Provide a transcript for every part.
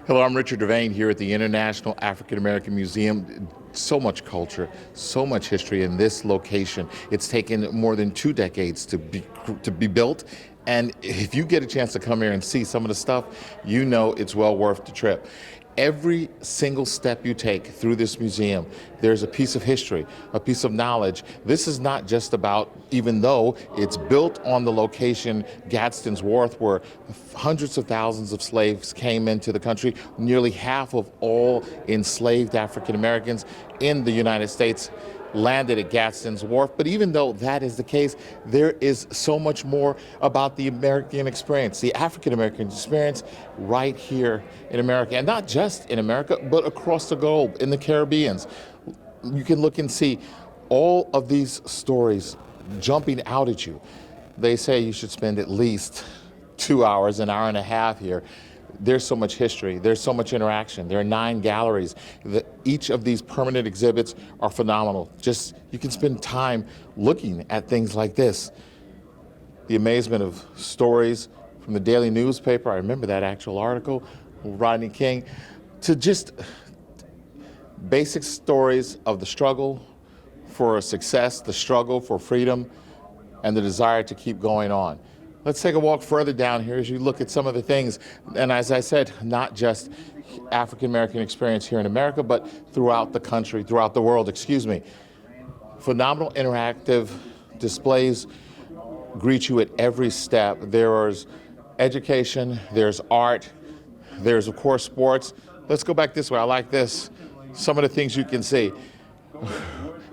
Hello, I'm Richard DeVayne here at the International African American Museum. So much culture, so much history in this location. It's taken more than 2 decades to be built. And if you get a chance to come here and see some of the stuff, you know it's well worth the trip. Every single step you take through this museum, there's a piece of history, a piece of knowledge. This is not just about, even though it's built on the location, Gadsden's Wharf, where hundreds of thousands of slaves came into the country, nearly half of all enslaved African Americans in the United States landed at Gadsden's Wharf. But even though that is the case, there is so much more about the American experience, the African American experience right here in America. And not just in America, but across the globe, in the Caribbean. You can look and see all of these stories jumping out at you. They say you should spend at least 2 hours, an hour and a half here. There's so much history, there's so much interaction. There are 9 galleries. Each of these permanent exhibits are phenomenal. Just, you can spend time looking at things like this. The amazement of stories from the daily newspaper, I remember that actual article, Rodney King, to just basic stories of the struggle for success, the struggle for freedom, and the desire to keep going on. Let's take a walk further down here as you look at some of the things. And as I said, not just African-American experience here in America, but throughout the country, throughout the world, excuse me. Phenomenal interactive displays greet you at every step. There's education, there's art, there's of course sports. Let's go back this way, I like this. Some of the things you can see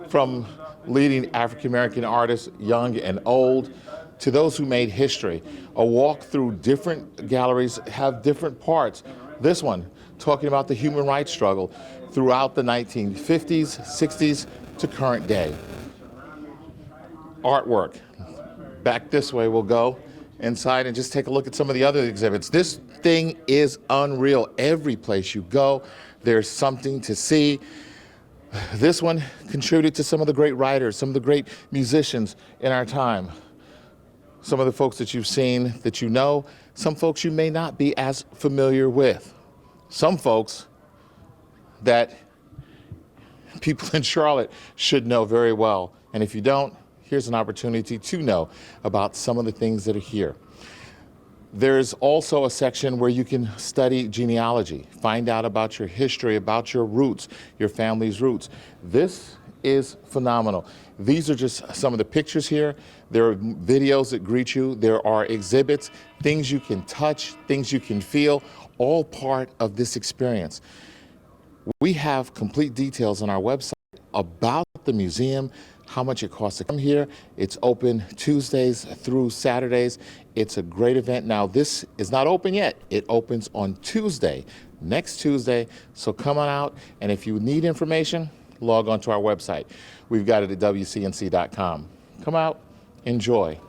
from leading African-American artists, young and old, to those who made history. A walk through different galleries have different parts. This one, talking about the human rights struggle throughout the 1950s, 60s to current day. Artwork. Back this way we'll go inside and just take a look at some of the other exhibits. This thing is unreal. Every place you go, there's something to see. This one contributed to some of the great writers, some of the great musicians in our time. Some of the folks that you've seen, that you know, some folks you may not be as familiar with. Some folks that people in Charlotte should know very well. And if you don't, here's an opportunity to know about some of the things that are here. There's also a section where you can study genealogy, find out about your history, about your roots, your family's roots. This is phenomenal. These are just some of the pictures here. There are videos that greet you. There are exhibits, things you can touch, things you can feel, all part of this experience. We have complete details on our website about the museum, how much it costs to come here. It's open Tuesdays through Saturdays. It's a great event. Now, this is not open yet. It opens on Tuesday, next Tuesday. So come on out, and if you need information, log on to our website. We've got it at WCNC.com. Come out, enjoy.